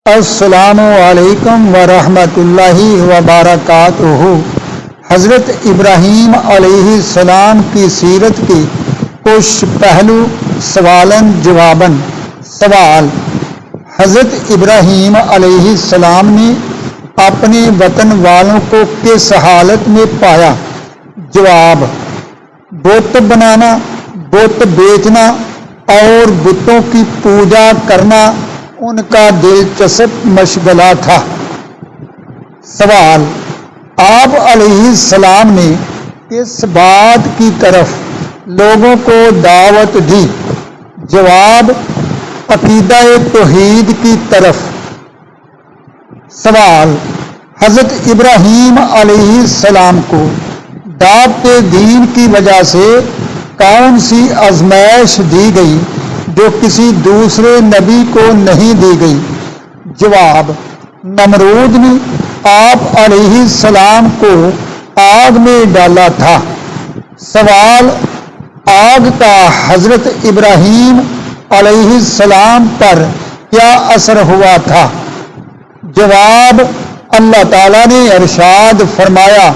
السلام علیکم ورحمۃ اللہ وبرکاتہ۔ حضرت ابراہیم علیہ السلام کی سیرت کے کچھ پہلو سوالن جواباً۔ سوال: حضرت ابراہیم علیہ السلام نے اپنے وطن والوں کو کس حالت میں پایا؟ جواب: بت بنانا، بت بیچنا اور بتوں کی پوجا کرنا ان کا دلچسپ مشغلہ تھا۔ سوال: آپ علیہ السلام نے کس بات کی طرف لوگوں کو دعوت دی؟ جواب: عقیدہ توحید کی طرف۔ سوال: حضرت ابراہیم علیہ السلام کو دعوت دین کی وجہ سے کون سی آزمائش دی گئی جو کسی دوسرے نبی کو نہیں دی گئی؟ جواب: نمرود نے آپ علیہ السلام کو آگ میں ڈالا تھا۔ سوال: آگ کا حضرت ابراہیم علیہ السلام پر کیا اثر ہوا تھا؟ جواب: اللہ تعالیٰ نے ارشاد فرمایا: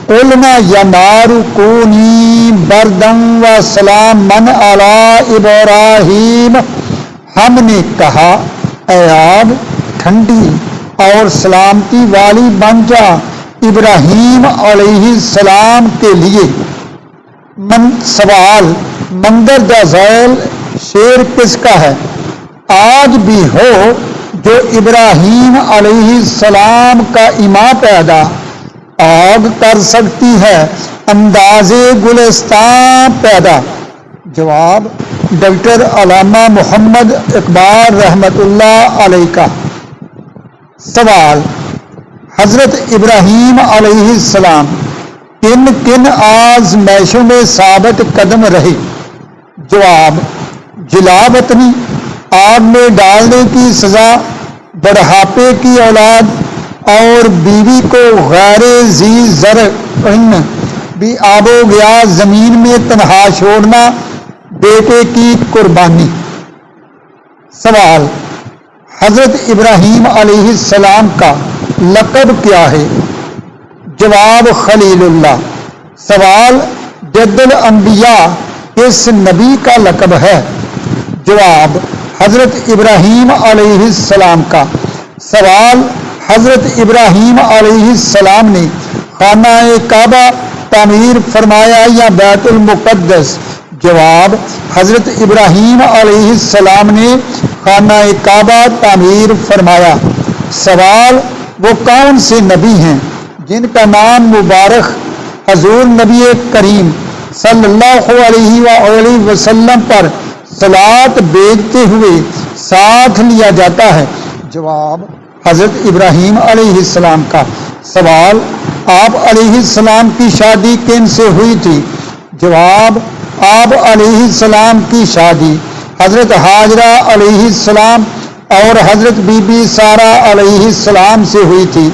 قُلْنَا يَا نَارُ كُونِي بَرْدًا وَسَلَامًا عَلَىٰ إِبْرَاهِيمَ۔ ہم نے کہا، اے آگ ٹھنڈی اور سلامتی والی بن جا ابراہیم علیہ السلام کے لیے۔ سوال: مندرجہ ذیل شعر کس کا ہے؟ آج بھی ہو جو ابراہیم علیہ السلام کا ایما پیدا، آگ کر سکتی ہے انداز گلستان پیدا۔ جواب: ڈاکٹر علامہ محمد اقبال رحمۃ اللہ علیہ کا۔ سوال: حضرت ابراہیم علیہ السلام کن کن آزمائشوں میں ثابت قدم رہے؟ جواب: جلا وطنی، آگ میں ڈالنے کی سزا، بڑھاپے کی اولاد اور بیوی کو غیر ذی زرع بھی آب و گیا زمین میں تنہا چھوڑنا، بیٹے کی قربانی۔ سوال: حضرت ابراہیم علیہ السلام کا لقب کیا ہے؟ جواب: خلیل اللہ۔ سوال: جد الانبیاء کس نبی کا لقب ہے؟ جواب: حضرت ابراہیم علیہ السلام کا۔ سوال: حضرت ابراہیم علیہ السلام نے خانہ کعبہ تعمیر فرمایا یا بیت المقدس؟ جواب: حضرت ابراہیم علیہ السلام نے خانہ کعبہ تعمیر فرمایا۔ سوال: وہ کون سے نبی ہیں جن کا نام مبارک حضور نبی کریم صلی اللہ علیہ وآلہ وسلم پر صلوات بھیجتے ہوئے ساتھ لیا جاتا ہے؟ جواب: حضرت ابراہیم علیہ السلام کا۔ سوال: آپ علیہ السلام کی شادی کن سے ہوئی تھی؟ جواب: آپ علیہ السلام کی شادی حضرت حاجرہ علیہ السلام اور حضرت بی بی سارہ علیہ السلام سے ہوئی تھی۔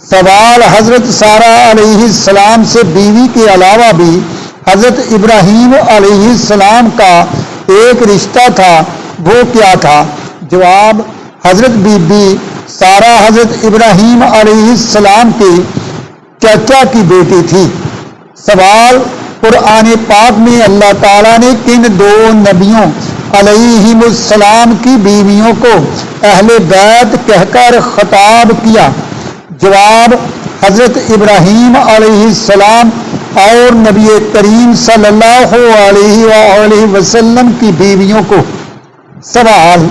سوال: حضرت سارہ علیہ السلام سے بیوی کے علاوہ بھی حضرت ابراہیم علیہ السلام کا ایک رشتہ تھا، وہ کیا تھا؟ جواب: حضرت بی بی سارہ حضرت ابراہیم علیہ السلام کے چچا کی بیٹی تھی۔ سوال: قرآن پاک میں اللہ تعالیٰ نے کن دو نبیوں علیہم السلام کی بیویوں کو اہل بیت کہہ کر خطاب کیا؟ جواب: حضرت ابراہیم علیہ السلام اور نبی کریم صلی اللہ علیہ وآلہ وسلم کی بیویوں کو۔ سوال: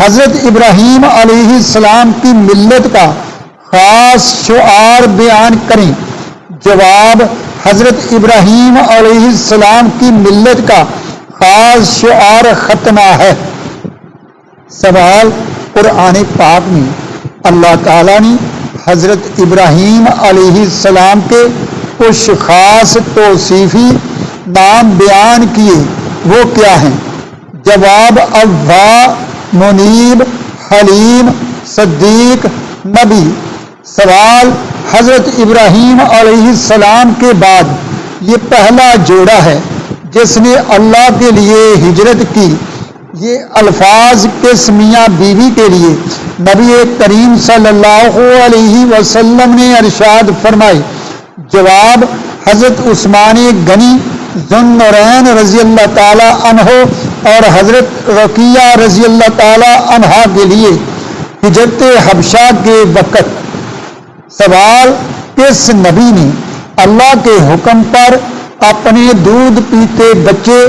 حضرت ابراہیم علیہ السلام کی ملت کا خاص شعار بیان کریں؟ جواب: حضرت ابراہیم علیہ السلام کی ملت کا خاص شعار ختنہ ہے۔ سوال: قرآن پاک میں اللہ تعالیٰ نے حضرت ابراہیم علیہ السلام کے کچھ خاص توصیفی نام بیان کیے، وہ کیا ہیں؟ جواب: اواب، منیب، حلیم، صدیق، نبی۔ سوال: حضرت ابراہیم علیہ السلام کے بعد یہ پہلا جوڑا ہے جس نے اللہ کے لیے ہجرت کی، یہ الفاظ کس میاں بیوی کے لیے؟ نبی کریم صلی اللہ علیہ وسلم نے ارشاد فرمائے۔ جواب: حضرت عثمان غنی ذو النورین رضی اللہ تعالی عنہ اور حضرت رقیہ رضی اللہ تعالی عنہا کے لیے ہجرت حبشہ کے وقت۔ سوال: کس نبی نے اللہ کے حکم پر اپنے دودھ پیتے بچے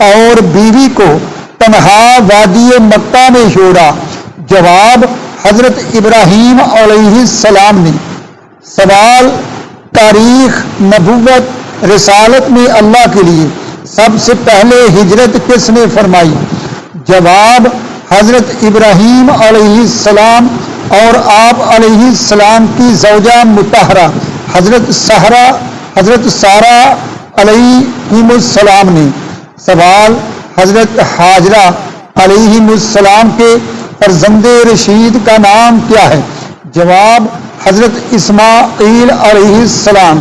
اور بیوی کو تنہا وادی مکہ میں چھوڑا؟ جواب: حضرت ابراہیم علیہ السلام نے۔ سوال: تاریخ نبوت رسالت میں اللہ کے لیے سب سے پہلے ہجرت کس نے فرمائی؟ جواب: حضرت ابراہیم علیہ السلام اور آپ علیہ السلام کی زوجہ مطہرہ حضرت سارہ علیہ السلام نے۔ سوال: حضرت حاجرہ علیہ السلام کے فرزند رشید کا نام کیا ہے؟ جواب: حضرت اسماعیل علیہ السلام۔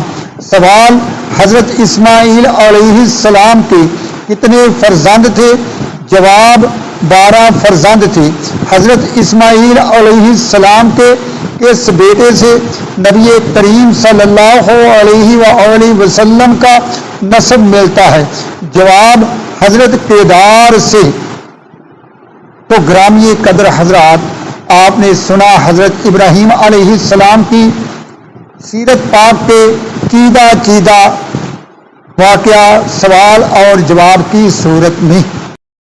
سوال: حضرت اسماعیل علیہ السلام کے کتنے فرزند تھے؟ جواب: 12 فرزند تھے۔ حضرت اسماعیل علیہ السلام کے کس بیٹے سے نبی کریم صلی اللہ علیہ وآلہ وسلم کا نسب ملتا ہے؟ جواب: حضرت کیدار سے۔ تو گرامی قدر حضرات، آپ نے سنا حضرت ابراہیم علیہ السلام کی سیرت پاک کے چیدہ واقعہ سوال اور جواب کی صورت میں۔